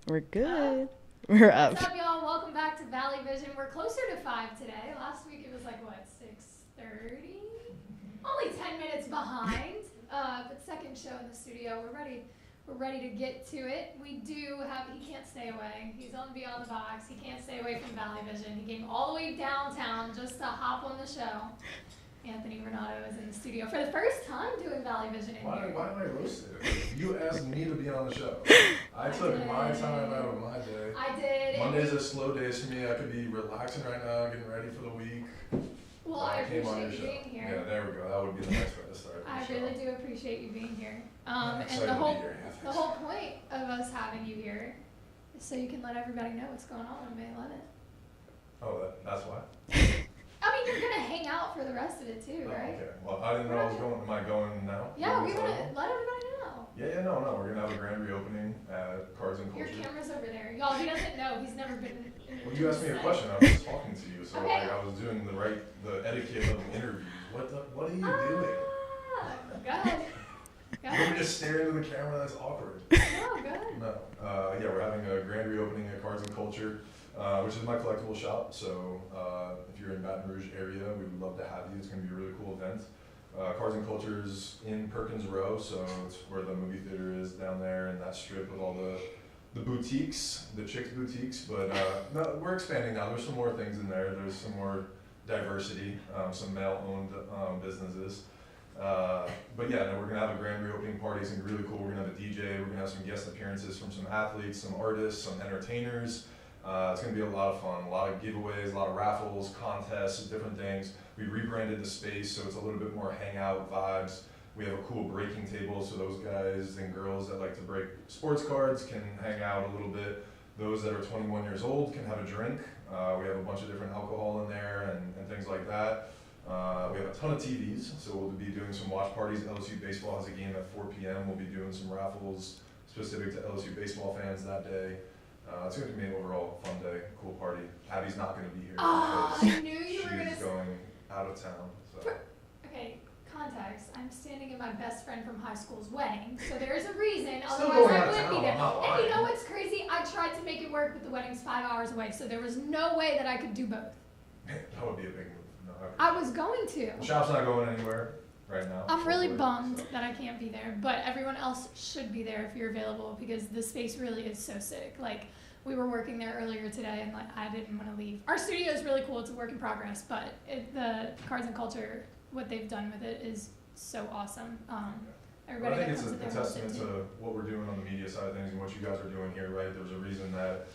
We're good. We're up. What's up, y'all? Welcome back to Valley Vision. We're closer to 5 today. Last week it was like, what, 6:30? Only 10 minutes behind. But second show in the studio. We're ready. We're ready to get to it. We do have, he can't stay away. He's on Beyond the Box. He can't stay away from Valley Vision. He came all the way downtown just to hop on the show. Anthony Renato is in the studio for the first time doing Valley Vision in here. Why am I roasted? You asked me to be on the show. I took my time out of my day. I did. Mondays are slow days for me. I could be relaxing right now, getting ready for the week. Well, I appreciate you being here. Yeah, there we go. That would be the next way to start. I really do appreciate you being here. I'm And excited the to whole be here. Yeah, the whole point of us having you here is so you can let everybody know what's going on May 11th. Oh, that's why? I mean, you're gonna hang out for the rest of it too, right? Okay. Well, I didn't know I was going. Am I going now? Yeah, we wanna let everybody know. Yeah, no. We're gonna have a grand reopening at Cards and Your Culture. camera's over there, y'all. He doesn't know. He's never been. Well, you asked me a question. I was just talking to you, so Okay. like I was doing the etiquette of the interviews. What are you doing? Go ahead. Go You ahead. just stare into the camera. That's awkward. No, go ahead. No. Yeah, we're having a grand reopening at Cards and Culture, which is my collectible shop. So if you're in Baton Rouge area, we would love to have you. It's going to be a really cool event. Cards and Culture is in Perkins Row, so it's where the movie theater is down there in that strip with all the boutiques, the chicks boutiques. But no, we're expanding now. There's some more things in there. There's some more diversity, some male-owned businesses. But yeah, no, we're gonna have a grand reopening party. It's gonna be really cool. We're gonna have a DJ. We're gonna have some guest appearances from some athletes, some artists, some entertainers. It's gonna be a lot of fun. A lot of giveaways, a lot of raffles, contests, different things. We rebranded the space so it's a little bit more hangout vibes. We have a cool breaking table so those guys and girls that like to break sports cards can hang out a little bit. Those that are 21 years old can have a drink. We have a bunch of different alcohol in there and things like that. We have a ton of TVs, so we'll be doing some watch parties. LSU baseball has a game at 4 p.m. We'll be doing some raffles specific to LSU baseball fans that day. It's going to be an overall fun day, cool party. Abby's not going to be here I knew you were gonna. she's going out of town. So. Okay, context. I'm standing in my best friend from high school's wedding, so there's a reason. Still Otherwise, going I out of wouldn't be town, there. I'm not And you lying. know what's crazy? I tried to make it work, but the wedding's 5 hours away, so there was no way that I could do both. Man, that would be a big move. No, I was going to. The shop's not going anywhere right now. I'm really hopefully, bummed so. that I can't be there, but everyone else should be there if you're available because the space really is so sick. Like, we were working there earlier today and like I didn't want to leave. Our studio is really cool. It's a work in progress, but the Cards and Culture, what they've done with it is so awesome. Everybody But I think that it's comes in a there loves it testament too. to what we're doing on the media side of things and what you guys are doing here, right? There was a reason that,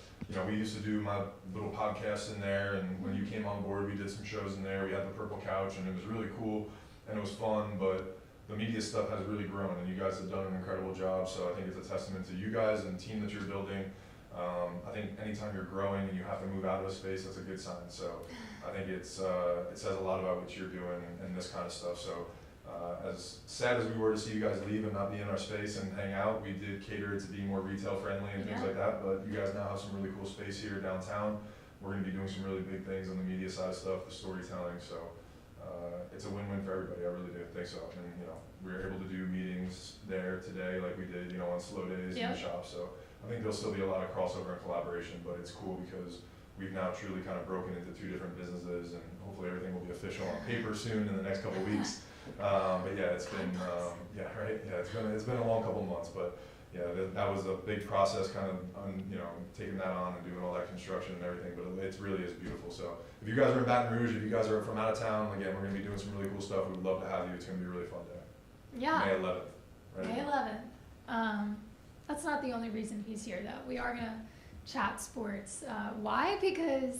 we used to do my little podcast in there, and when you came on board, we did some shows in there. We had the Purple Couch, and it was really cool, and it was fun, but the media stuff has really grown, and you guys have done an incredible job, so I think it's a testament to you guys and the team that you're building. I think anytime you're growing and you have to move out of a space, that's a good sign. So I think it says a lot about what you're doing and this kind of stuff. So as sad as we were to see you guys leave and not be in our space and hang out, we did cater it to be more retail friendly and things like that. But you guys now have some really cool space here downtown. We're going to be doing some really big things on the media side of stuff, the storytelling. So it's a win-win for everybody. I really do think so. And we were able to do meetings there today like we did, on slow days in the shop. So I think there'll still be a lot of crossover and collaboration, but it's cool because we've now truly kind of broken into two different businesses, and hopefully everything will be official on paper soon in the next couple of weeks. But yeah, it's been it's been a long couple of months, but yeah, that was a big process, kind of taking that on and doing all that construction and everything. But it really is beautiful. So if you guys are in Baton Rouge, if you guys are from out of town, again, we're going to be doing some really cool stuff. We'd love to have you. It's going to be a really fun day. Yeah. May 11th. Right? May 11th. That's not the only reason he's here, though. We are going to chat sports. Why? Because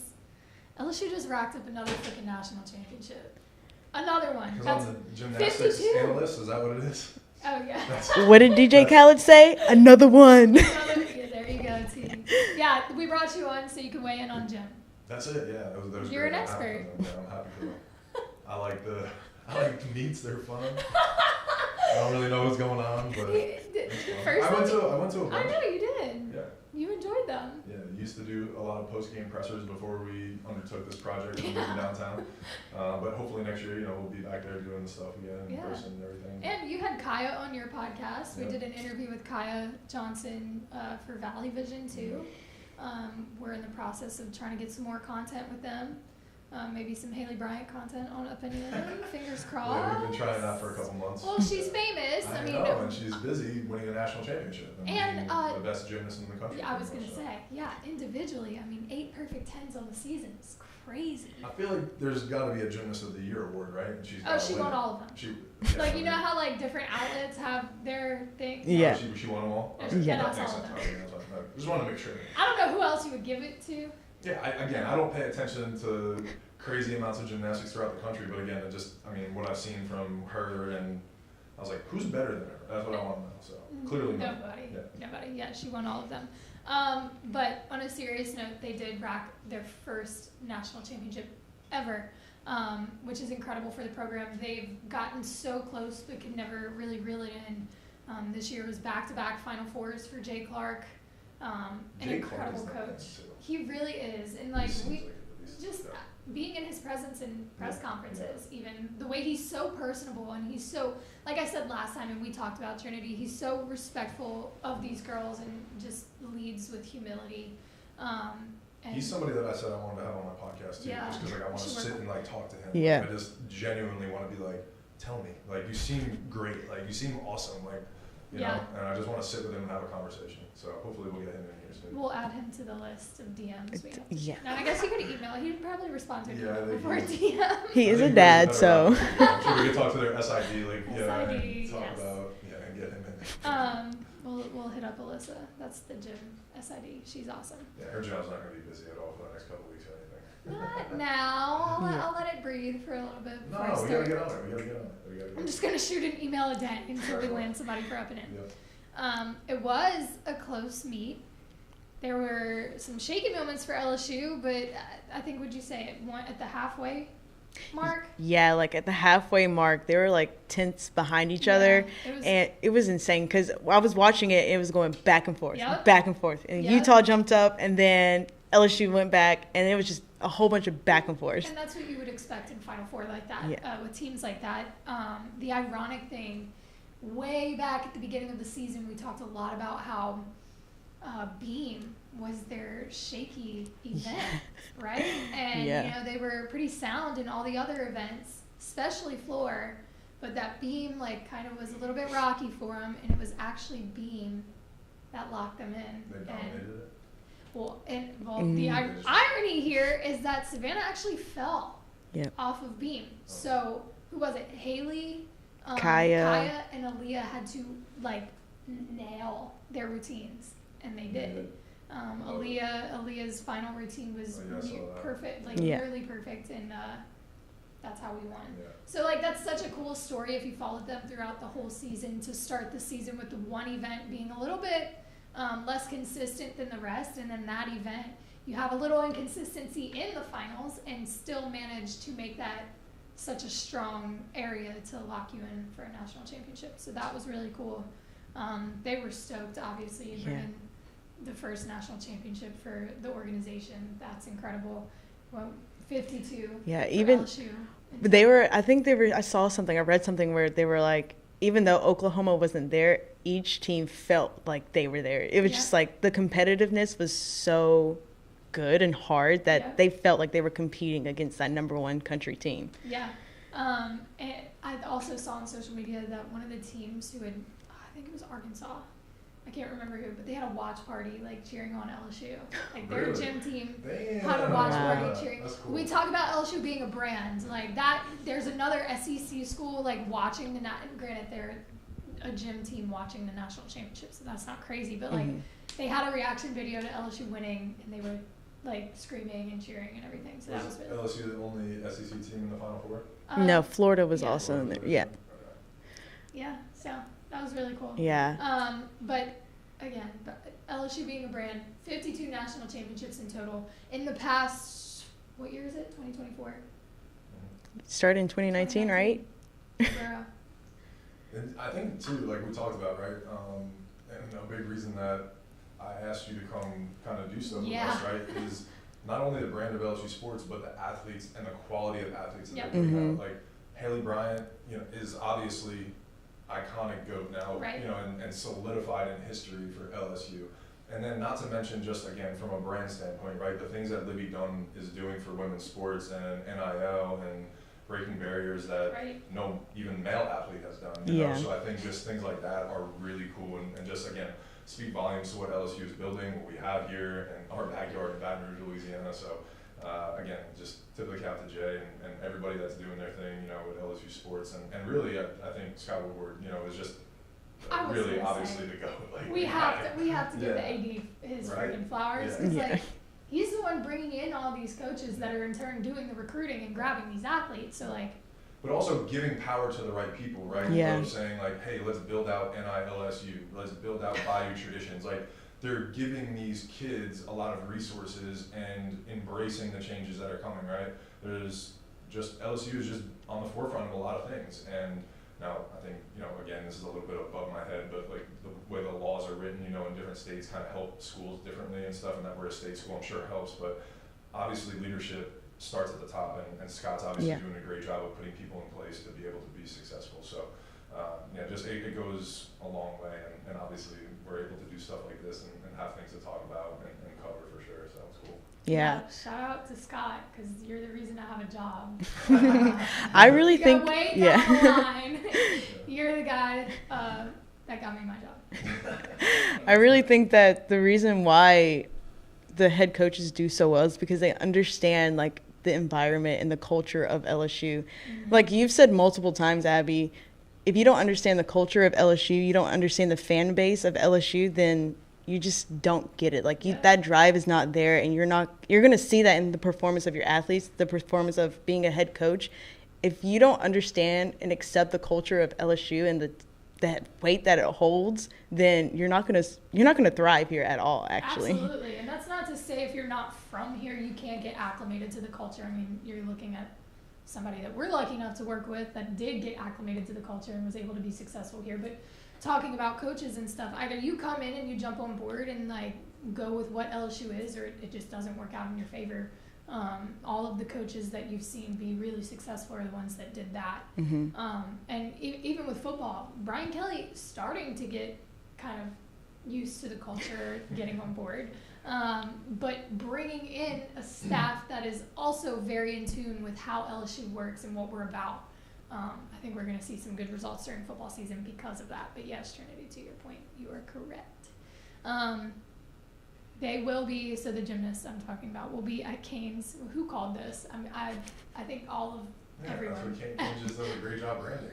LSU just racked up another freaking national championship. Another one. Because I'm the gymnastics 52. analyst. Is that what it is? Oh, yeah. What did DJ Khaled say? Another one. Yeah, there you go, T. Yeah, we brought you on so you can weigh in on gym. That's it. Yeah, that was You're great. an expert. I'm happy for them. I like the meets. They're fun. I don't really know what's going on, but First I went to a I bunch. know you did. Yeah. You enjoyed them. Yeah, used to do a lot of post-game pressers before we undertook this project and moved downtown. But hopefully next year, we'll be back there doing the stuff again in person and everything. And you had Kaya on your podcast. Yeah. We did an interview with Kaya Johnson for Valley Vision too. We're in the process of trying to get some more content with them. Maybe some Haley Bryant content on Up and In. Fingers crossed. Yeah, we've been trying that for a couple months. Well, she's famous. I know, and she's busy winning a national championship and being the best gymnast in the country. I was gonna say, individually, 8 perfect 10s on the season is crazy. I feel like there's got to be a Gymnast of the Year award, right? And she won all of them. You know how different outlets have their things. Yeah. She won them all. Yeah. Okay. Yeah. That makes sense. Just want to make sure. I don't know who else you would give it to. Yeah, I don't pay attention to crazy amounts of gymnastics throughout the country, but again, what I've seen from her, and I was like, who's better than her? That's what I want to know. So clearly nobody. Yeah, she won all of them. But on a serious note, they did rack their first national championship ever, which is incredible for the program. They've gotten so close but could never really reel it in. This year was back-to-back Final Fours for Jay Clark. An incredible coach. He really is, and being in his presence in press conferences, even the way he's so personable, and he's so, like I said last time, and we talked about Trinity, he's so respectful of these girls and just leads with humility. He's somebody that I said I wanted to have on my podcast too, just because I want to sit and talk to him. Yeah. I just genuinely want to be tell me, you seem great, you seem awesome, you know, and I just want to sit with him and have a conversation. So hopefully we'll get him in here soon. We'll add him to the list of DMs. Yeah. Now, I guess you could email. He'd probably respond to Yeah, before a DM. He is a dad, so. I'm sure we could talk to their SID, SID, and yes. talk about, and get him in. We'll hit up Alyssa. That's the gym SID. She's awesome. Yeah, her job's not going to be busy at all for the next couple of weeks or anything. Not now. I'll let it breathe for a little bit. No, we got to get on it. I'm just going to shoot an email a day until we land somebody for Up and In. Yep. It was a close meet. There were some shaky moments for LSU, but I think, would you say it went at the halfway mark? Yeah, at the halfway mark, they were tense behind each other, and it was insane because I was watching it. It was going back and forth, and Utah jumped up, and then LSU went back, and it was just a whole bunch of back and forth. And that's what you would expect in Final Four like that, with teams like that. The ironic thing, way back at the beginning of the season, we talked a lot about how beam was their shaky event, right? And they were pretty sound in all the other events, especially floor, but that beam kind of was a little bit rocky for them, and it was actually beam that locked them in. They dominated it. The irony here is that Savannah actually fell off of beam. So who was it? Haley, Kaya, and Aaliyah had to nail their routines. And they did. Aaliyah's final routine was perfect, nearly perfect, and that's how we won. Yeah. So that's such a cool story if you followed them throughout the whole season, to start the season with the one event being a little bit less consistent than the rest, and then that event you have a little inconsistency in the finals and still manage to make that such a strong area to lock you in for a national championship. So that was really cool. They were stoked, obviously, in bringing the first national championship for the organization. That's incredible. 52 even LSU. I read something where they were even though Oklahoma wasn't there, each team felt like they were there. It was just the competitiveness was so good and hard that they felt like they were competing against that number one country team. Yeah. And I also saw on social media that one of the teams who had, I think it was Arkansas, I can't remember who, but they had a watch party cheering on LSU. Their gym team had a watch party cheering. Cool. We talk about LSU being a brand that. There's another SEC school watching the granted they're a gym team watching the national championship, so that's not crazy. But they had a reaction video to LSU winning, and they were screaming and cheering and everything. So that was really LSU the only SEC team in the Final Four? No, Florida was also in there. Yeah. Yeah. So. That was really cool. Yeah. But again, LSU being a brand, 52 national championships in total. In the past, what year is it? 2024? Started in 2019, right? And I think, too, we talked about, right? And a big reason that I asked you to come kind of do stuff with us, right? Is not only the brand of LSU sports, but the athletes and the quality of athletes that they're putting out. Like Haley Bryant, is obviously iconic GOAT now, and solidified in history for LSU. And then not to mention just, again, from a brand standpoint, right, the things that Libby Dunn is doing for women's sports and NIL and breaking barriers that no even male athlete has done. You know? So I think just things like that are really cool and just, again, speak volumes to what LSU is building, what we have here in our backyard in Baton Rouge, Louisiana. So again, just tip of the cap to Jay and everybody that's doing their thing, with LSU sports. And really, I think Scott Woodward, is just really obviously the GOAT. Like, we have to give the AD his freaking flowers. Because he's the one bringing in all these coaches that are in turn doing the recruiting and grabbing these athletes. So but also giving power to the right people, right? Saying like, hey, let's build out NILSU, let's build out Bayou traditions. Like, they're giving these kids a lot of resources and embracing the changes that are coming, right? There's just, LSU is just on the forefront of a lot of things. And now I think, again, this is a little bit above my head, but like the way the laws are written, in different states kind of help schools differently and stuff, and that we're a state school, I'm sure helps, but obviously leadership starts at the top, and Scott's obviously doing a great job of putting people in place to be able to be successful. So, it goes a long way, and obviously we're able to do stuff like this and have things to talk about and cover for sure, so it's cool. Yeah. Shout out to Scott, because you're the reason I have a job. I really think, way down the line, you're the guy that got me my job. I really think that the reason why the head coaches do so well is because they understand like the environment and the culture of LSU. Like you've said multiple times, Abby, if you don't understand the culture of LSU, you don't understand the fan base of LSU, then you just don't get it. Like that drive is not there, and you're going to see that in the performance of your athletes, the performance of being a head coach. If you don't understand and accept the culture of LSU and that weight that it holds, then you're not going to thrive here at all, actually. Absolutely. And that's not to say if you're not from here, you can't get acclimated to the culture. I mean, you're looking at somebody that we're lucky enough to work with that did get acclimated to the culture and was able to be successful here. But talking about coaches and stuff, either you come in and you jump on board and like go with what LSU is, or it just doesn't work out in your favor. All of the coaches that you've seen be really successful are the ones that did that. And even with football, Brian Kelly starting to get kind of used to the culture, getting on board, but bringing in a staff that is also very in tune with how LSU works and what we're about. I think we're going to see some good results during football season because of that. But yes, Trinity, to your point, you are correct. They will be, so the gymnasts I'm talking about will be at Canes. Who called this? I think all of everyone. Canes just does a great job branding.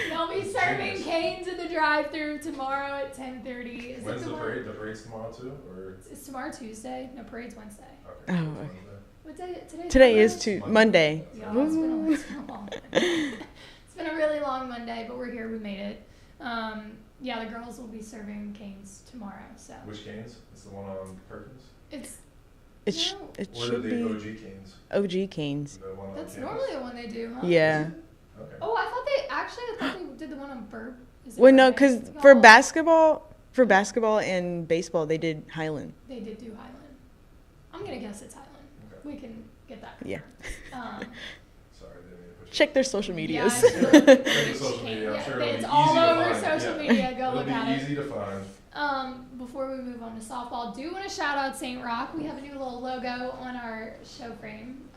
They'll be serving Canes at the drive-thru tomorrow at 10:30. When's the parade? The parade's tomorrow too? Or? It's tomorrow Tuesday. No, parade's Wednesday. Okay. Oh, okay. What day? Today is Monday. Yeah, it's been a long Monday. It's been a really long Monday, but we're here. We made it. The girls will be serving Canes tomorrow. So. Which Canes? It's the one on Perkins? It should be OG Canes. OG Canes. That's normally the one they do, huh? Yeah. Okay. Oh, I thought they did the one on Burp. Well, no, because for basketball and baseball, they did Highland. They did do Highland. I'm gonna guess it's Highland. Okay. We can get that confirmed. Yeah. Sorry, I didn't mean to push check their social medias. It's all over social media. Go look at it. It'll be easy to find. Before we move on to softball, do want to shout out St. Rock. We have a new little logo on our show frame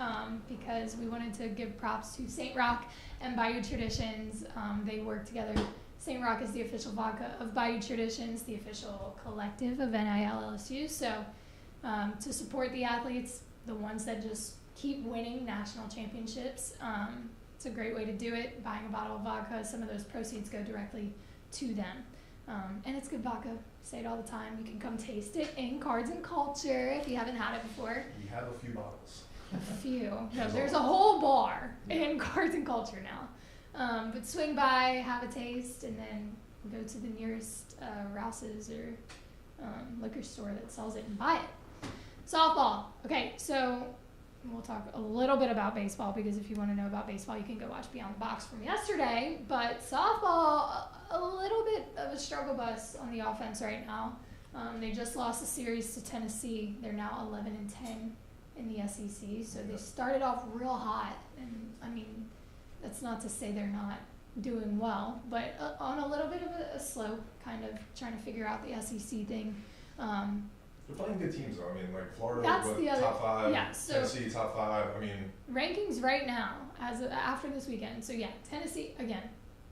because we wanted to give props to St. Rock and Bayou Traditions. They work together. St. Rock is the official vodka of Bayou Traditions, the official collective of NIL LSU. So to support the athletes, the ones that just keep winning national championships, it's a great way to do it. Buying a bottle of vodka, some of those proceeds go directly to them. And it's good vodka. Say it all the time. You can come taste it in Cards and Culture if you haven't had it before. We have a few bottles. A few. No, there's a whole bar in Cards and Culture now. But swing by, have a taste, and then go to the nearest Rouse's or liquor store that sells it and buy it. Softball. Okay, so we'll talk a little bit about baseball because if you want to know about baseball, you can go watch Beyond the Box from yesterday. But softball, a little bit of a struggle bus on the offense right now. They just lost a series to Tennessee. They're now 11-10 in the SEC. So they started off real hot. And, I mean, that's not to say they're not doing well, but on a little bit of a slow, kind of trying to figure out the SEC thing. They're playing good teams, though. I mean, like Florida, top 5, so Tennessee, top 5. I mean, rankings right now, after this weekend. So, yeah, Tennessee, again,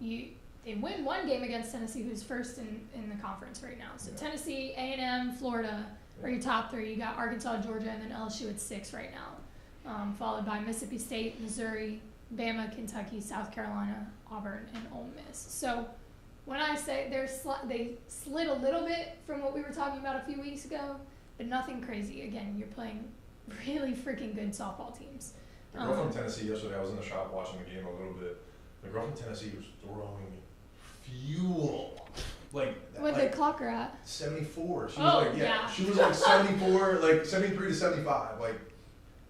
they win one game against Tennessee, who's first in the conference right now. So, Tennessee, A&M, Florida are your top 3. You got Arkansas, Georgia, and then LSU at 6 right now, followed by Mississippi State, Missouri, Bama, Kentucky, South Carolina, Auburn, and Ole Miss. So when I say they slid a little bit from what we were talking about a few weeks ago, but nothing crazy. Again, you're playing really freaking good softball teams. The girl from Tennessee yesterday, I was in the shop watching the game a little bit. The girl from Tennessee was throwing fuel. What did the clock her at? 74. She was she was like 74, like 73 to 75,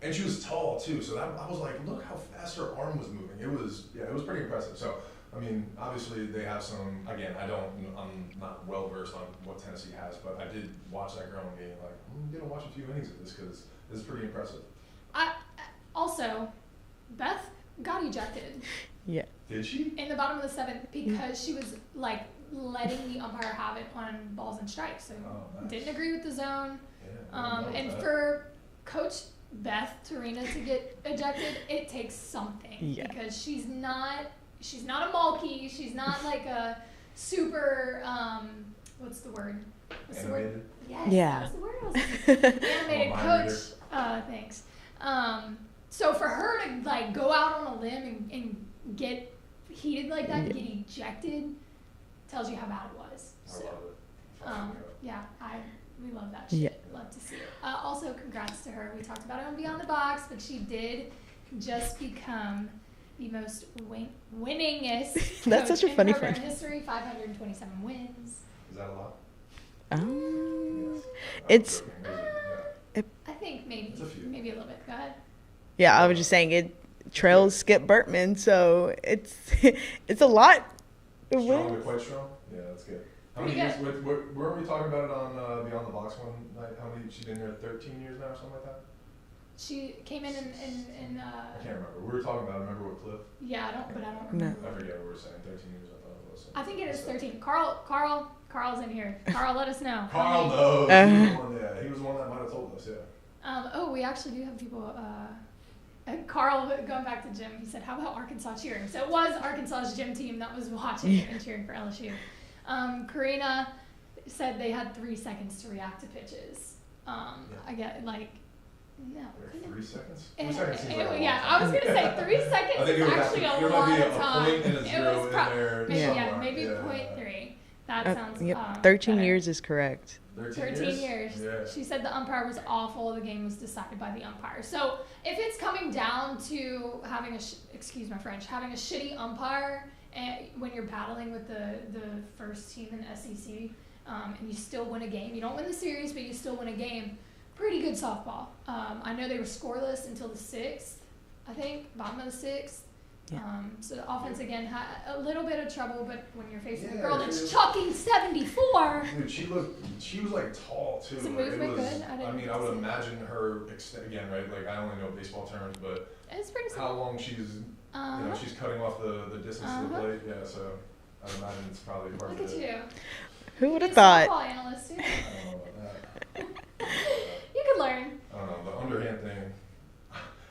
and she was tall too. So I was like, look how fast her arm was moving. It was pretty impressive. So I mean, obviously they have some. Again, I'm not well versed on what Tennessee has, but I did watch that girl and being like, I'm gonna watch a few innings of this because this is pretty impressive. Also, Beth got ejected. Yeah. Did she? In the bottom of the 7th because she was letting the umpire have it on balls and strikes. So nice. Didn't agree with the zone. Yeah, and for Coach Beth Torina to get ejected, it takes something because she's not a mulkey. She's not like a super what's the word? Animated? Yes, yeah. That's the word I was thinking. Animated coach. Thanks. So for her to go out on a limb and get heated like that and get ejected tells you how bad it was. I love it. We love that shit. Yeah. Love to see it. Also, congrats to her. We talked about it on Beyond the Box, but she did just become the most winningest That's such a funny program friend. history. 527 wins. Is that a lot? It's. I think maybe a little bit. Go ahead. Yeah, I was just saying it trails Skip Burtman, so it's a lot. Strong, quite strong. Yeah, that's good. How many years? Were we talking about it on Beyond the Box one night? How many? She's been here 13 years now, or something like that. She came in. I can't remember. We were talking about. Remember with Cliff? Yeah, I don't remember. I forget what we were saying. 13 years, I thought it was. I think it is 13. Carl's in here. Carl, let us know. Carl knows. He was the one that might have told us. Yeah. We actually do have people. Carl, going back to gym, he said, "How about Arkansas cheering?" So it was Arkansas's gym team that was watching and cheering for LSU. Karina said they had 3 seconds to react to pitches. I get no. 3 seconds? 3 seconds seems like I was gonna say 3 seconds is actually a lot of time. There might be a point and a zero in there. Maybe 0.3. That sounds. 13 better. years is correct. 13 years. Yeah. She said the umpire was awful. The game was decided by the umpire. So if it's coming down to having excuse my French, having a shitty umpire when you're battling with the first team in the SEC, and you still win a game, you don't win the series, but you still win a game. Pretty good softball. I know they were scoreless until the 6th, I think, bottom of the 6th. Yeah. So the offense again had a little bit of trouble, but when you're facing a girl that's chucking 74, dude, she was tall too. Is the movement good? I would imagine her again, right? I only know baseball terms, but it's pretty how long she's she's cutting off the distance to the plate. Yeah, so I'd imagine it's probably part of it. Look at you. Who would have thought? Softball analyst too. I don't know about that. You could learn. I don't know the underhand thing.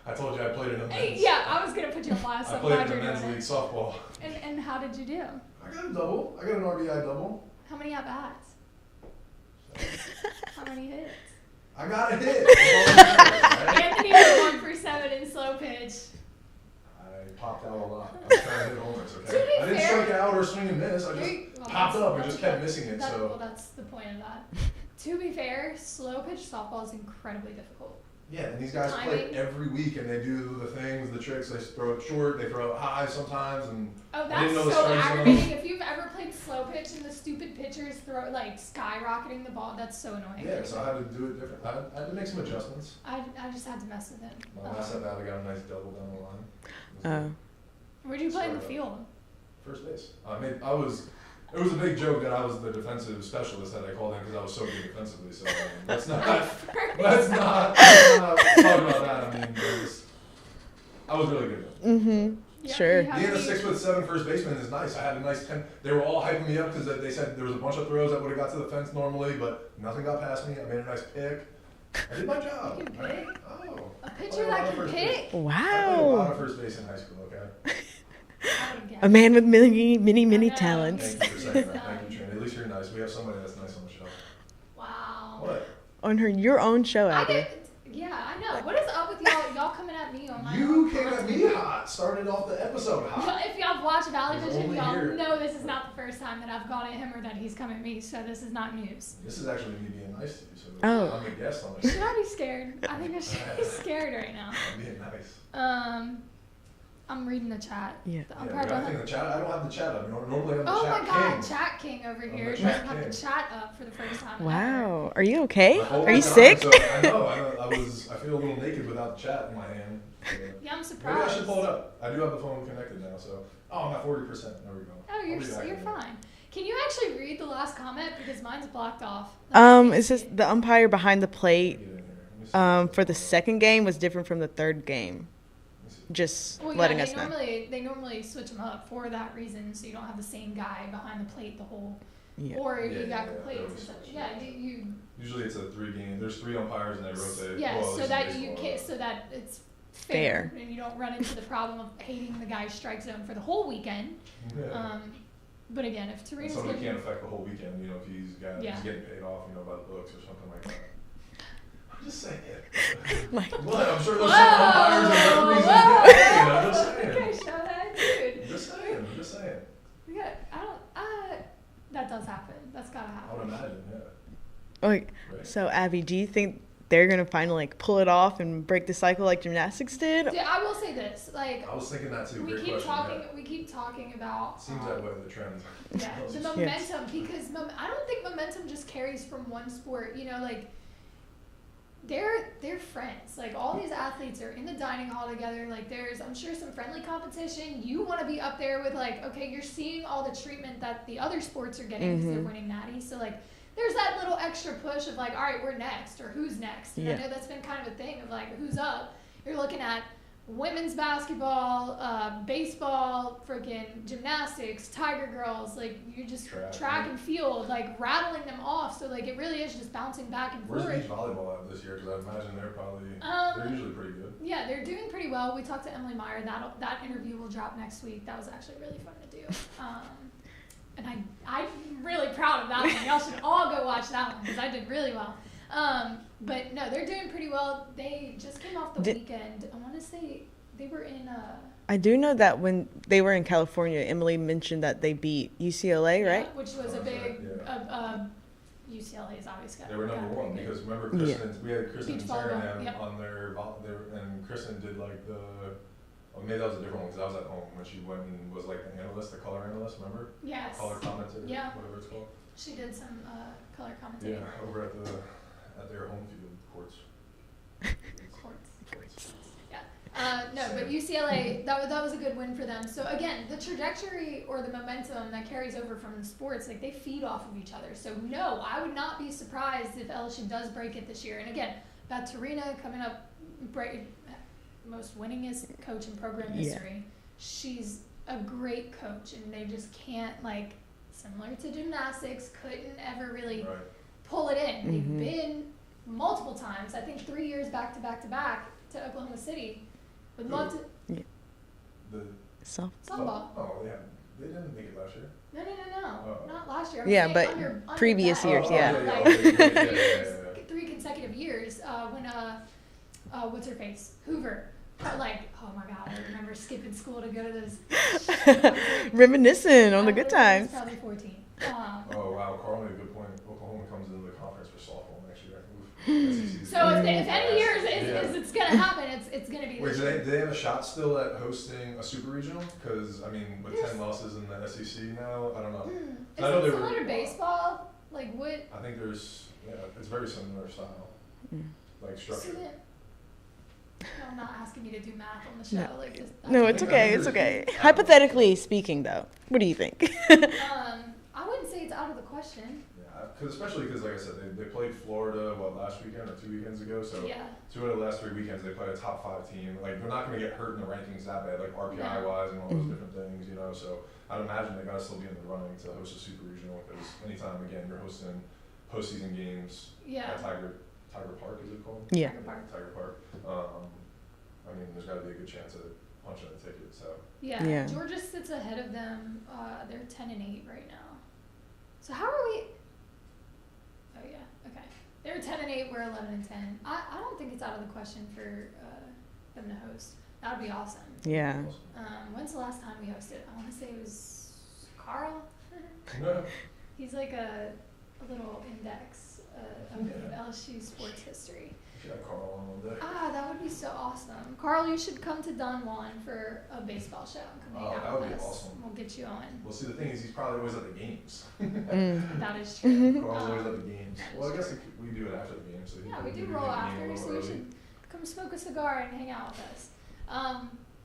I told you I played in a men's. Yeah, I was gonna put you on blast. I played in a men's league softball. And how did you do? I got a double. I got an RBI double. How many at bats? How many hits? I got a hit. Anthony was 1 for 7 in slow pitch. I popped out a lot. I was trying to hit homers. Okay. I didn't strike out or swing and miss. I just popped up and just kept missing it. Well, that's the point of that. To be fair, slow pitch softball is incredibly difficult. Yeah, and these guys play every week, and they do the things, the tricks. They throw it short, they throw it high sometimes, and that's so aggravating. If you've ever played slow pitch and the stupid pitchers throw skyrocketing the ball, that's so annoying. Yeah, so I had to do it different. I had to make some adjustments. I just had to mess with it. My last at bat, I got a nice double down the line. Where'd you play in the field? First base. I It was a big joke that I was the defensive specialist that I called in because I was so good defensively. So let's not talk about that. I mean, I was really good. Mm-hmm. Yeah, Sure. you have Being a to be- 6'7" first baseman is nice. I had a nice 10. They were all hyping me up because they said there was a bunch of throws that would have got to the fence normally, but nothing got past me. I made a nice pick. I did my job. You can pick? Oh. A pitcher that can pick? I played a lot Wow. of first base in high school, okay? I would guess. A man with many I know. talents. Thank you for saying that. Thank you, Trina. At least you're nice. We have somebody that's nice on the show. Wow. What? On your own show, I Abby. did, yeah, I know. What is up with y'all coming at me on my You own came at content? me hot. Started off the episode hot. If y'all watch Valley He's Vision, only y'all here. know this is not the first time that I've gone at him or that he's come at me, so this is not news. This is actually me being nice to you, so Oh. I'm the guest on the Should show. I be scared? I think I should be scared right now. I'm being nice. I'm reading the chat. Yeah. The Yeah, umpire I doesn't- think the chat. I don't have the chat up. Normally I'm the Oh chat my god, king. Chat King over I'm here the doesn't chat have the king. chat up for the first time. Wow. Are you okay? My whole Are you time, sick? So I know. I feel a little naked without the chat in my hand. So. Yeah, I'm Maybe I surprised. should pull it up. I do have the phone connected now, so. Oh, I'm at 40%. There we go. Oh, I'll be back you're in a minute. fine. Can you actually read the last comment because mine's blocked off? It says the umpire behind the Get plate in here. Let me see. for the second game was different from the third game. Let me see. Just Well, letting yeah, us know. they normally switch them up for that reason, so you don't have the same guy behind the plate the whole. Yeah. Or Yeah, you got yeah, complaints they're and stuff. always Yeah, switching. you. Usually it's a 3-game. There's 3 umpires and they rotate. Yeah, Well, so this that is you baseball. can so that it's fair, Fair. and you don't run into the problem of hating the guy's strike zone for the whole weekend. Yeah. But again, if And Torina's somebody getting, can't affect the whole weekend, you know, if he's Yeah. getting paid off, you know, by the books or something like that. I'm just saying. Like, What? I'm sure there's Whoa! some umpires and referees Whoa! that get paid. I'm just saying. okay, show that dude. I'm just saying. I'm just saying. Yeah, that does happen. That's gotta I happen. would imagine, yeah. like, Right. so Abby, do you think they're gonna finally like pull it off and break the cycle like gymnastics did? Dude, I will say this, like I was thinking that too. we Great keep question. talking, Yeah. we keep talking about. Seems that way, the trend. Yeah, the momentum because I don't think momentum just carries from one sport. You know, like they're friends. Like all these athletes are in the dining hall together. Like there's, I'm sure, some friendly competition. You want to be up there with like, okay, you're seeing all the treatment that the other sports are getting because they're winning natty. So like, there's that little extra push of like, all right, we're next or who's next. And I Yeah. know that's been kind of a thing of like, who's up. You're looking at women's basketball, baseball, freaking gymnastics, Tiger Girls, like you just track and field, like rattling them off. So like it really is just bouncing back and Where's forth. beach volleyball at this year? Because I imagine they're probably they're usually pretty good. Yeah, they're doing pretty well. We talked to Emily Meyer. That interview will drop next week. That was actually really fun to do. And I'm really proud of that one. Y'all should all go watch that one because I did really well. But no, they're doing pretty well. They just came off the weekend. I want to say they were in I do know that when they were in California, Emily mentioned that they beat UCLA, right? which was a Oh, big yeah. UCLA's obviously got. They were got number one pretty good. because remember Kristen, we had Kristen Beach and volleyball, Sarah yep. on their and Kristen did like the. Oh, maybe that was a different one because I was at home when she went and was like the analyst, the color analyst. Remember? Yes. Color commentator. Yeah. Whatever it's called. She did some color commentating. Yeah, over at their home field courts. Courts. Yeah. No, but UCLA, that was a good win for them. So again, the trajectory or the momentum that carries over from the sports, like they feed off of each other. So no, I would not be surprised if LSU does break it this year. And again, Beth Torina coming up, most winningest coach in program history. She's a great coach, and they just can't, like, similar to gymnastics, couldn't ever really pull it in. They've been multiple times, I think 3 years back to back to back to Oklahoma City. Would love to. The Softball. Oh, they didn't make it last year. No. Oh. Not last year. I'm Yeah, saying but under previous that. years, yeah. Like, 3 consecutive years when what's her face? Hoover. Like, oh my God, I remember skipping school to go to those. Reminiscing on the good I was times. probably 14. Oh wow, Carl made a good point. Oklahoma comes into the conference for softball next year. So if any years it's gonna happen, it's gonna be. Wait, this do year. they have a shot still at hosting a super regional? Because I mean, with 10 losses in the SEC now, I don't know. Is I know it they similar were- to baseball? Like what? I think it's very similar style, like structure. No, I'm not asking you to do math on the show. No. Like just, No, it's okay. It's okay. Hypothetically speaking, though, what do you think? I'm out of the question. Yeah, especially because, like I said, they played Florida, last weekend or 2 weekends ago? So yeah. 2 out of the last 3 weekends, they played a top 5 team. Like, they're not going to get hurt in the rankings that bad, like RPI-wise and all those different things, you know? So I'd imagine they got to still be in the running to host a super regional because anytime, again, you're hosting postseason games at Tiger Park, is it called? Yeah. Tiger Park. I mean, there's got to be a good chance of punching a ticket, so. Yeah. Georgia sits ahead of them. They're 10-8 right now. So how are we? Oh yeah, okay. They're 10-8. We're 11-10. I don't think it's out of the question for them to host. That would be awesome. Yeah. When's the last time we hosted? I want to say it was Carl. No. He's like a little index of LSU sports history. You should have Carl on one day. That would be so awesome. Carl, you should come to Don Juan for a baseball show. Come hang out that would with be us. awesome. We'll get you on. Well, see, the thing is, he's probably always at the games. That is true. Carl's always at the games. Well, I guess we do it after the game. So we do roll after, so you should come smoke a cigar and hang out with us.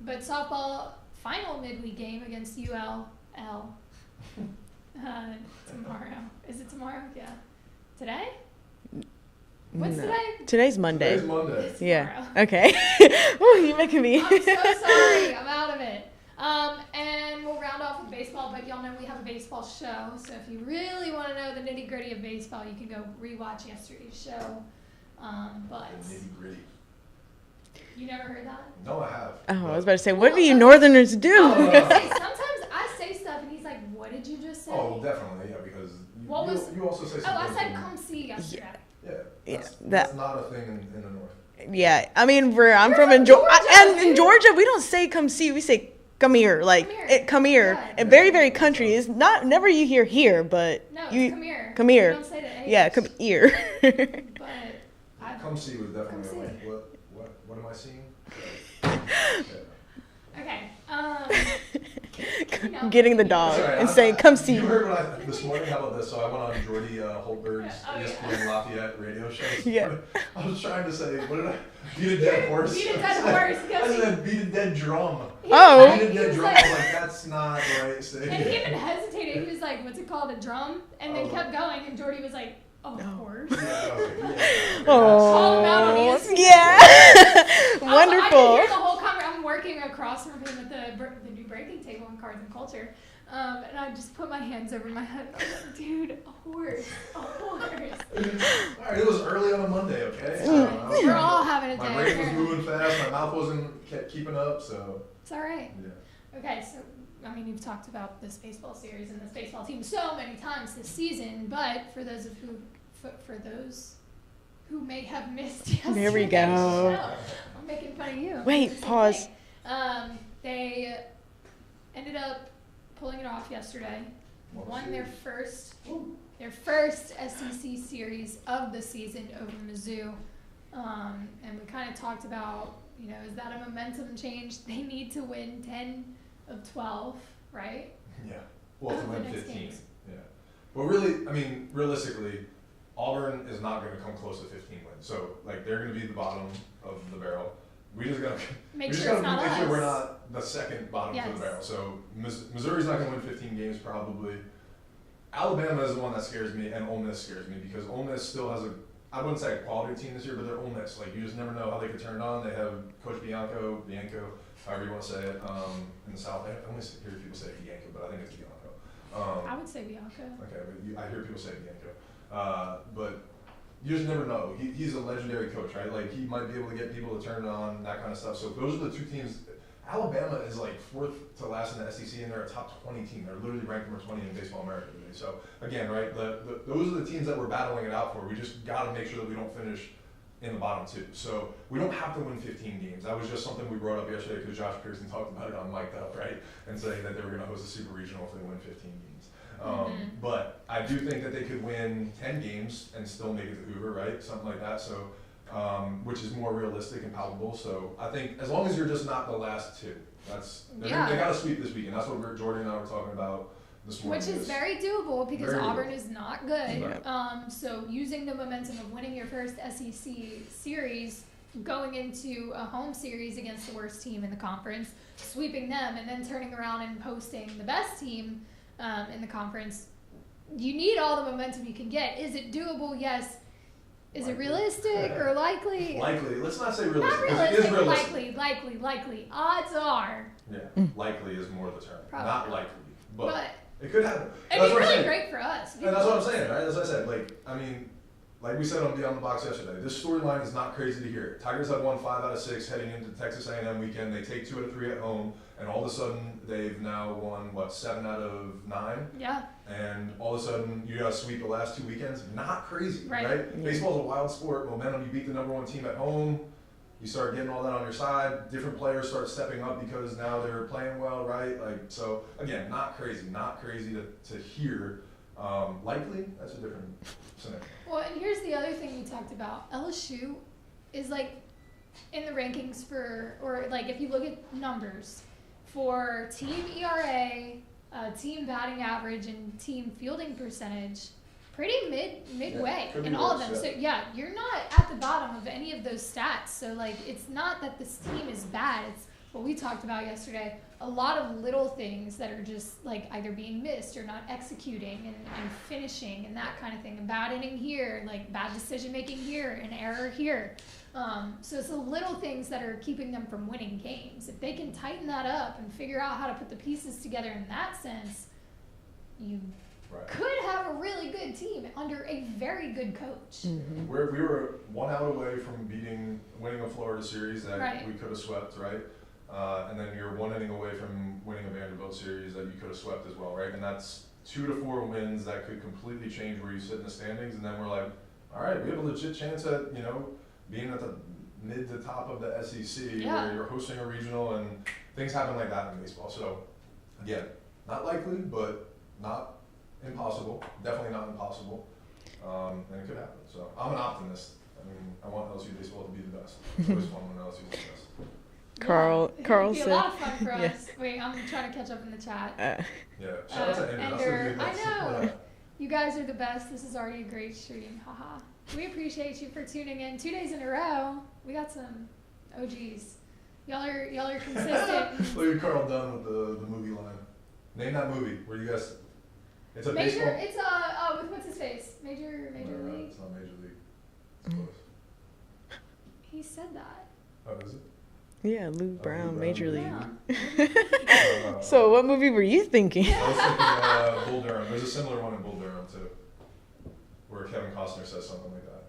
But softball final midweek game against ULL tomorrow. Is it tomorrow? Yeah. Today? What's today? Today's Monday. Today's Monday. It's Yeah. tomorrow. Okay. Oh, you're making me. I'm so sorry. I'm out of it. And we'll round off with baseball, but y'all know we have a baseball show. So if you really want to know the nitty gritty of baseball, you can go rewatch yesterday's show. But The nitty gritty. you never heard that? No, I have. Oh, I was about to say, what do you Northerners do? Sometimes I say stuff and he's like, "What did you just say?" Oh, definitely, yeah, because you also say something. I said come see yesterday. Yeah, that's not a thing in the North. Yeah, I mean, I'm from Georgia, and in Georgia, we don't say come see, we say come here, come here. Yeah. And very, very country is never you hear here, but No, you come here. Come here. You don't say the H. Yeah, come here. But come see was definitely come like, what am I seeing? okay. Getting the dog and saying, come see. You heard what this morning? How about this? So I went on Jordy Holtberg's ESPN Lafayette radio show. Yeah. I was trying to say, what did I? Beat a dead horse. Beat a dead horse. I said beat a dead drum. Oh. Beat a dead drum. I was like, that's not right. And he even hesitated. He was like, what's it called? A drum? And then kept going. And Jordy was like, oh, of course. Oh. Call him out on ESPN. Yeah. Wonderful. I can hear the whole conversation. I'm working across from him at the new breaking table in Cards and Culture. And I just put my hands over my head and I was like, dude, a horse. Alright, it was early on a Monday, okay? We're all having a day. My brain was moving fast, my mouth wasn't keeping up, so. It's alright. Yeah. Okay, so, I mean, you've talked about this baseball series and this baseball team so many times this season, but for those who may have missed yesterday's There we go. show, I'm making fun of you. Wait, pause. Okay. They ended up pulling it off yesterday. Won their first SEC series of the season over Mizzou. And we kind of talked about, is that a momentum change? They need to win 10 of 12, right? Yeah. Well, to win 15. Yeah. But really, I mean, realistically, Auburn is not going to come close to 15 wins. So, they're going to be the bottom of the barrel. We just got to make sure we're not the second bottom of the barrel. So Missouri's not going to win 15 games probably. Alabama is the one that scares me, and Ole Miss scares me because Ole Miss still has I wouldn't say a quality team this year, but they're Ole Miss. You just never know how they could turn it on. They have Coach Bianco, however you want to say it, in the South. I only hear people say Bianco, but I think it's Bianco. I would say Bianco. Okay, but I hear people say Bianco. But you just never know. He's a legendary coach, right? He might be able to get people to turn it on, that kind of stuff. So those are the two teams. Alabama is 4th to last in the SEC, and they're a top 20 team. They're literally ranked number 20 in Baseball America today. So again, right, those are the teams that we're battling it out for. We just got to make sure that we don't finish in the bottom 2. So we don't have to win 15 games. That was just something we brought up yesterday because Josh Pearson talked about it on Mic'd Up, right? And saying that they were going to host a super regional if they win 15 games. But I do think that they could win 10 games and still make it to Hoover, right? Something like that. So, which is more realistic and palpable. So I think as long as you're just not the last 2, they got to sweep this weekend. That's what Jordan and I were talking about this morning. Which is very doable because Auburn is not good. Right. So using the momentum of winning your first SEC series, going into a home series against the worst team in the conference, sweeping them, and then turning around and posting the best team in the conference you need all the momentum you can get. Is it doable? Yes. Is it realistic or likely? Likely. Let's not say realistic. Not realistic. It is realistic. Likely. Odds are. Yeah. Likely is more the term. Probably. Not likely. But it could happen. It'd be really great for us. And that's what I'm saying, right? As I said, like we said on Beyond the Box yesterday, this storyline is not crazy to hear. Tigers have won 5 out of 6 heading into Texas A&M weekend. They take 2 out of 3 at home, and all of a sudden they've now won 7 out of 9. Yeah. And all of a sudden you got to sweep the last 2 weekends. Not crazy, right? Yeah. Baseball's a wild sport. Momentum. You beat the number 1 team at home. You start getting all that on your side. Different players start stepping up because now they're playing well, right? So again, not crazy to hear. Likely, that's a different scenario. Well, and here's the other thing we talked about. LSU is in the rankings if you look at numbers for team ERA, team batting average, and team fielding percentage, pretty midway in all of them. So yeah, you're not at the bottom of any of those stats. So it's not that this team is bad. It's what we talked about yesterday. A lot of little things that are just either being missed or not executing and finishing and that kind of thing. A bad inning here, bad decision making here, an error here. So it's the little things that are keeping them from winning games. If they can tighten that up and figure out how to put the pieces together in that sense, you could have a really good team under a very good coach. Mm-hmm. We were 1 out away from winning a Florida series that we could have swept, right? And then you're 1 inning away from winning a Vanderbilt series that you could have swept as well, right? And that's 2 to 4 wins that could completely change where you sit in the standings. And then we're like, all right, we have a legit chance at being at the mid to top of the SEC where you're hosting a regional, and things happen like that in baseball. So again, not likely, but not impossible. Definitely not impossible. And it could happen. So I'm an optimist. I want LSU baseball to be the best. It's always fun when LSU is the best. Carl It'd be said, a lot of fun for us. Wait, I'm trying to catch up in the chat. Shout out to Ender. I know. You guys are the best. This is already a great stream. Haha. We appreciate you for tuning in 2 days in a row. We got some OGs. Y'all are consistent. Look at Carl Dunn with the movie line. Name that movie. Where you guys? It's a baseball. It's with what's his face? Major League. It's not Major League. It's close. He said that. Oh, is it? Yeah, Lou Brown, Major League. Yeah. So what movie were you thinking? I was thinking Bull Durham. There's a similar one in Bull Durham too, where Kevin Costner says something like that.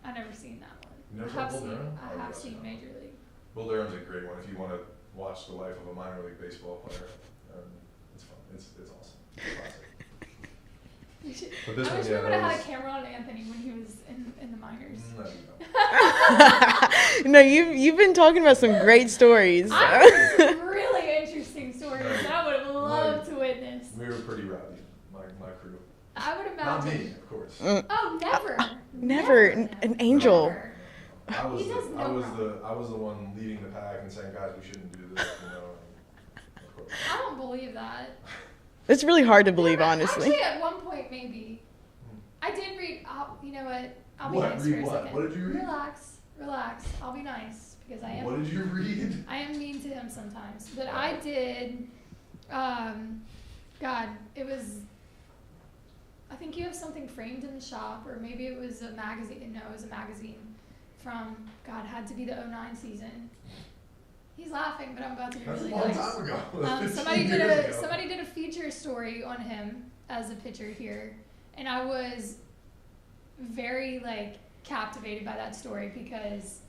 I've never seen that one. You never saw Bull Durham? I have seen Major League. Bull Durham's a great one if you want to watch the life of a minor league baseball player. It's fun. It's awesome. It's classic. I wish we would have had a camera on Anthony when he was in the minors. No, you've been talking about some great stories. I heard some really interesting stories that I would have loved to witness. We were pretty rowdy, my crew. I would imagine. Not me, of course. Oh, never. Never. An angel. Never. I was the one leading the pack and saying, guys, we shouldn't do this. Of course. I don't believe that. It's really hard to believe, honestly. Actually, at one point, maybe. I did read, you know what? I'll be nice for a second. What did you read? Relax. I'll be nice because I am. What did you read? I am mean to him sometimes. But I did, God, it was, I think you have something framed in the shop, or maybe it was a magazine. No, it was a magazine from, God, had to be the 2009 season. He's laughing, but I'm about to be really nice. That's a long time ago. Somebody did a feature story on him as a pitcher here, and I was very captivated by that story because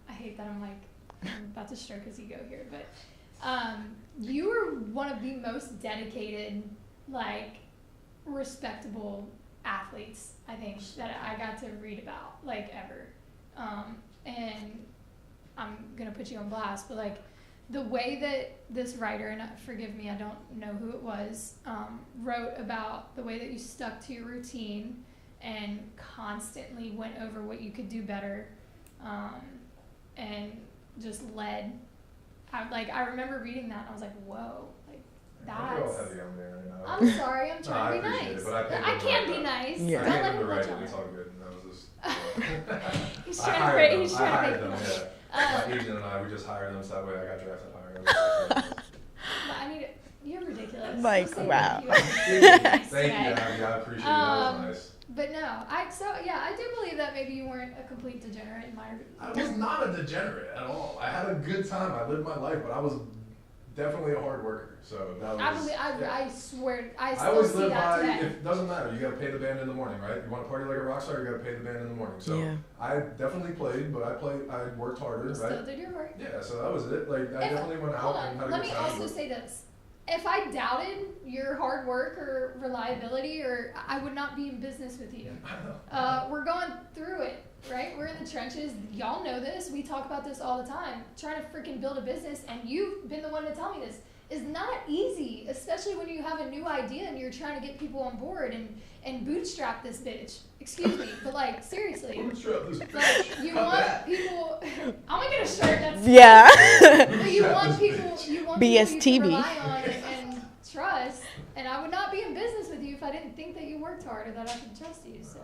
I hate that I'm about to stroke his ego here, but you were one of the most dedicated, respectable athletes I think that I got to read about ever, and I'm gonna put you on blast, but the way that this writer, and forgive me, I don't know who it was, wrote about the way that you stuck to your routine and constantly went over what you could do better, and just led. I remember reading that and I was like, whoa, that's. Heavy on there right now. I'm sorry, I'm trying to be nice. It, but I can't be nice. Yeah. Don't let him write put you it. on It's it. all good. That was just. He's trying to break. He's I trying hired to them. make Yeah. My agent and I, we just hired them so that way I got drafted higher. But I need it. You're ridiculous. Like, wow. Thank you, Abby. I appreciate it. That was nice. But no, I do believe that maybe you weren't a complete degenerate in my I was not a degenerate at all. I had a good time. I lived my life, but I was definitely a hard worker. So that was. I swear, I I always still live see that by. today. It doesn't matter. You got to pay the band in the morning, right? You want to party like a rock star, you got to pay the band in the morning. So Yeah. I definitely played, but I worked harder, right? Still did your work. Yeah. So that was it. Like I definitely went out and had a Let good me time. also say this. If I doubted your hard work or reliability, or I would not be in business with you. We're going through it, right? We're in the trenches. Y'all know this. We talk about this all the time. Trying to freaking build a business, and you've been the one to tell me this, is not easy, especially when you have a new idea and you're trying to get people on board and bootstrap this bitch. Excuse me, but like seriously. Bootstrap this bitch. Like you want people. I'm gonna get a shirt that's But you want people you BSTB. can rely on and trust. And I would not be in business with you if I didn't think that you worked hard or that I could trust you. So.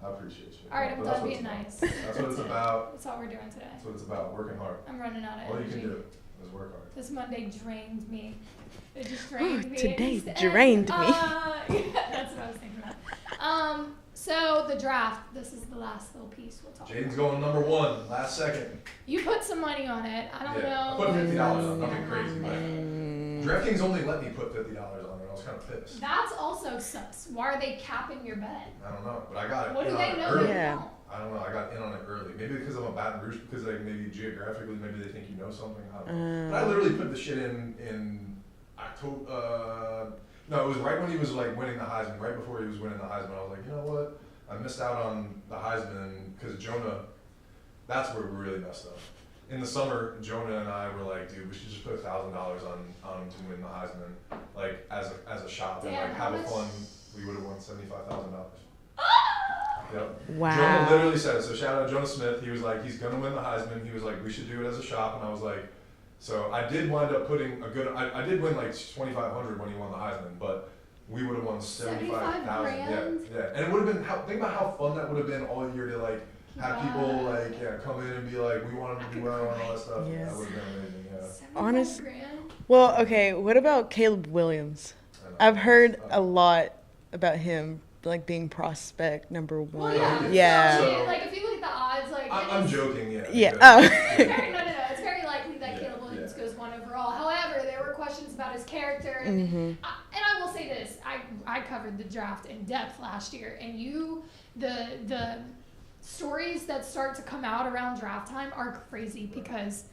I appreciate you. All right, I'm done being nice. That's what it's about. That's all we're doing today. That's what it's about. Working hard. I'm running out of All energy. you can do is work hard. This Monday drained me. It just drained me. Today drained me. That's what I was thinking about. So the draft. This is the last little piece we'll talk Jaden's about. going number 1, last second. You put some money on it. I don't know. I put $50 on. Nothing crazy. But DraftKings only let me put $50 on it. I was kind of pissed. That's also sus. Why are they capping your bet? I don't know, but I got it. What do they know? Early. Yeah. I don't know. I got in on it early. Maybe because I'm a Baton Rouge, because like maybe geographically, maybe they think you know something. I don't know. But I literally put the shit in October. No, it was right when he was like winning the Heisman. Right before he was winning the Heisman, I was like, you know what? I missed out on the Heisman because Jonah. That's where we really messed up. In the summer, Jonah and I were like, dude, we should just put $1,000 on him to win the Heisman, like as a shot and like have a fun. We would have won $75,000. Yep. Wow. Jonah literally said it. So shout out Jonah Smith. He was like, he's gonna win the Heisman. He was like, we should do it as a shop. And I was like, so I did wind up putting a good. I did win like $2,500 when he won the Heisman, but we would have won $75,000. Yeah. And it would have been. Think about how fun that would have been all year to like have people like come in and be like, we want him to do well and all that stuff. Yes. That would have been amazing. Yeah. Honest. Well, okay. What about Caleb Williams? I've heard a lot about him, like being prospect number 1. Well, yeah. So, like if you look at the odds, like I'm joking. Yeah. Yeah. Because, no. It's very likely that Caleb Williams goes 1 overall. However, there were questions about his character, and I will say this: I covered the draft in depth last year, and the stories that start to come out around draft time are crazy because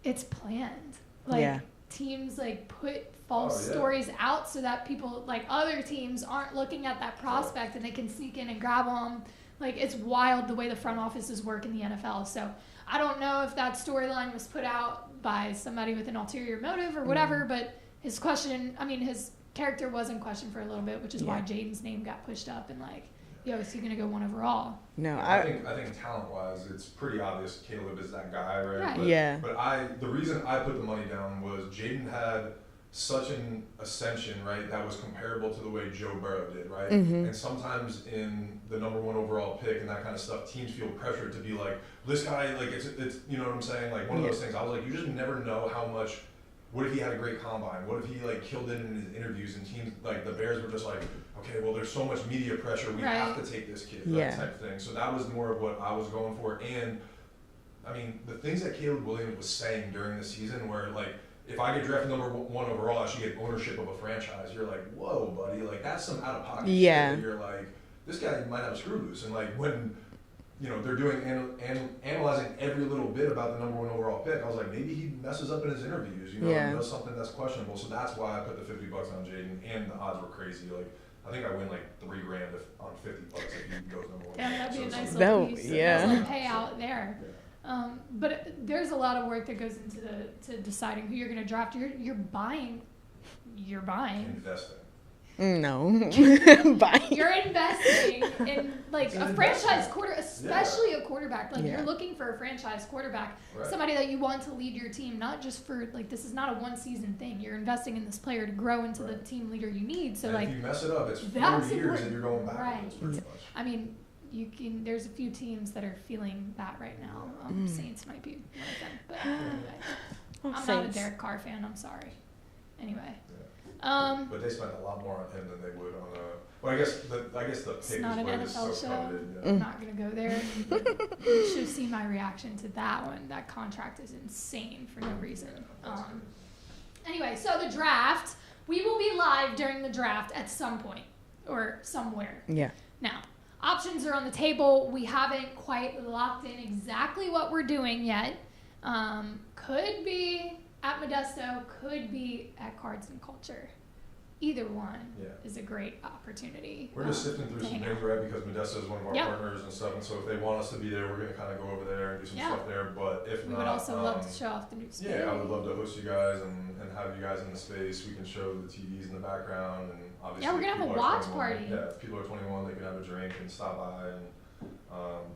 it's planned. Like teams like put false stories out so that people like other teams aren't looking at that prospect and they can sneak in and grab them. Like it's wild the way the front offices work in the NFL. So I don't know if that storyline was put out by somebody with an ulterior motive or whatever, but his character was in question for a little bit, which is why Jaden's name got pushed up and like, yo, is he gonna go 1 overall? No, I think talent-wise, it's pretty obvious Caleb is that guy, right? But the reason I put the money down was Jaden had such an ascension, right? That was comparable to the way Joe Burrow did, right? And sometimes in the number 1 overall pick and that kind of stuff, teams feel pressured to be like, this guy, like it's you know what I'm saying? Like one of those things. I was like, you just never know how much. What if he had a great combine? What if he like killed it in his interviews and teams like the Bears were just like, okay, well there's so much media pressure, we have to take this kid, that type of thing. So that was more of what I was going for. And I mean, the things that Caleb Williams was saying during the season where like, if I get drafted number 1 overall, I should get ownership of a franchise. You're like, whoa, buddy, like that's some out of pocket shit. You're like, this guy might have a screw loose. And like when, you know, they're doing analyzing every little bit about the number 1 overall pick, I was like, maybe he messes up in his interviews, you know, and does something that's questionable. So that's why I put the $50 on Jaden, and the odds were crazy. Like, I think I win like $3,000 on $50 if he goes number 1. Yeah, that'd be a nice little piece. Nice little payout there. But there's a lot of work that goes into to deciding who you're going to draft. You're buying. Investing. No. You're investing in like a franchise especially a quarterback. Like you're looking for a franchise quarterback, somebody that you want to lead your team, not just for like this is not a 1 season thing. You're investing in this player to grow into the team leader you need. So and like if you mess it up, it's 4 years and you're going backwards. Pretty much. I mean, there's a few teams that are feeling that right now. Saints might be one of them, but I'm not a Derek Carr fan. I'm sorry. Anyway. But they spent a lot more on him than they would on a. Well, I guess the pick not is an what is NFL so show. coveted. I'm not gonna go there. You should have seen my reaction to that one. That contract is insane for no reason. Anyway, so the draft. We will be live during the draft at some point or somewhere. Yeah. Now, options are on the table. We haven't quite locked in exactly what we're doing yet. Could be at Modesto, could be at Cards and Culture. Either one is a great opportunity. We're just sifting through some things, right? Because Modesto is one of our partners and stuff, and so if they want us to be there, we're going to kind of go over there and do some stuff there. But if we not, would also love to show off the new space. Yeah, I would love to host you guys and have you guys in the space. We can show the TVs in the background, and obviously we're gonna have a watch party. Yeah, if people are 21, they can have a drink and stop by. And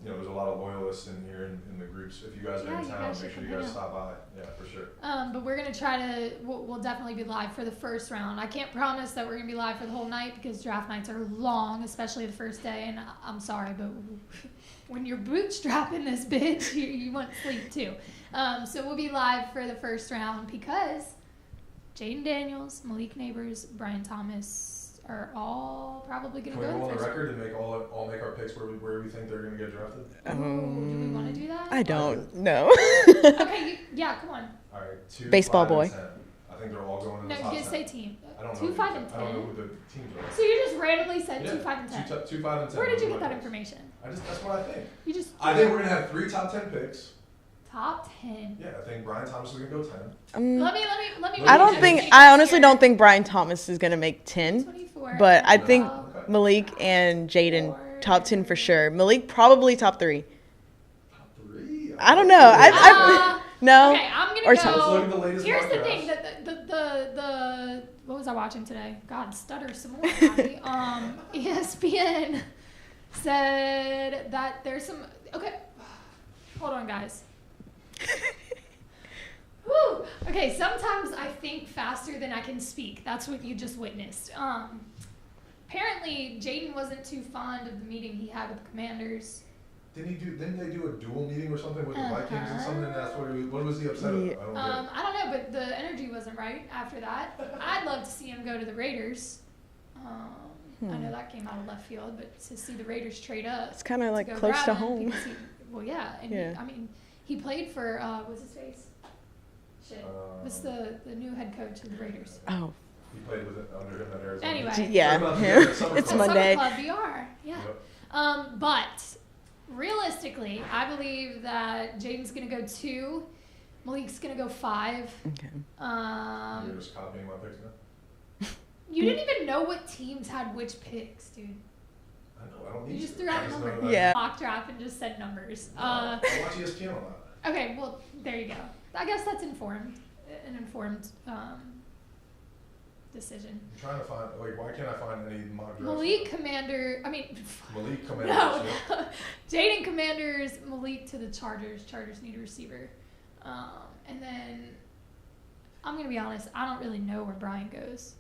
there's a lot of loyalists in here in the groups. If you guys are in town, make sure you guys stop by. Yeah, for sure. But we're gonna try to. We'll definitely be live for the first round. I can't promise that we're gonna be live for the whole night because draft nights are long, especially the first day. And I'm sorry, but when you're bootstrapping this bitch, you want sleep too. So we'll be live for the first round because Jaden Daniels, Malik Neighbors, Brian Thomas are all probably going to go. Can we go on the record and make our picks where we think they're going to get drafted? Do we want to do that? I don't know. Okay, come on. All right, 2, Baseball 5, boy. and 10. I think they're all going to the top 10. No, just say team. I don't know. 2, 5, and 10. I don't know who the teams are. So you just randomly said 2, 5, and 10. 2, 5, and 10. Where did you get that information? That's what I think. I think we're going to have 3 top 10 picks. Top 10. Yeah, I think Brian Thomas is going to go 10. Let me. I honestly don't think Brian Thomas is going to make 10. 24. But I think Malik and Jaden top 10 for sure. Malik probably top 3. Top 3? I don't know. No. Okay, I'm gonna or go. Let's look at the latest Here's podcast. The thing. The what was I watching today? God, stutter some more. ESPN said that there's some. Okay, hold on, guys. Woo. Okay, sometimes I think faster than I can speak. That's what you just witnessed. Apparently, Jaden wasn't too fond of the meeting he had with the Commanders. Didn't they do a dual meeting or something with the Vikings and something? That's what was he upset about? I don't know, but the energy wasn't right after that. I'd love to see him go to the Raiders. I know that came out of left field, but to see the Raiders trade up, it's kind of like close to home. He played for what's his face? Shit, what's the new head coach of the Raiders? Oh. He played under him at Arizona. Anyway, it's Monday. Summer Club VR, yeah. But realistically, I believe that Jaden's gonna go 2, Malik's gonna go 5. Okay. You're just copying my picks now. You didn't even know what teams had which picks, dude. I know. I don't need you just threw out numbers. Yeah. Mock draft and just said numbers. I watch ESPN a lot. Okay, well there you go. I guess that's an informed decision. I'm trying to find, why can't I find any mock drafts? Malik Commanders. No. Jaden Commanders, Malik to the Chargers. Chargers need a receiver. And then, I'm going to be honest, I don't really know where Brian goes.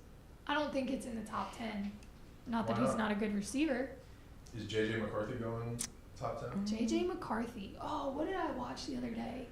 I don't think it's in the top 10. Not that he's not a good receiver. Is J.J. McCarthy going top 10? J.J. McCarthy. Oh, what did I watch the other day?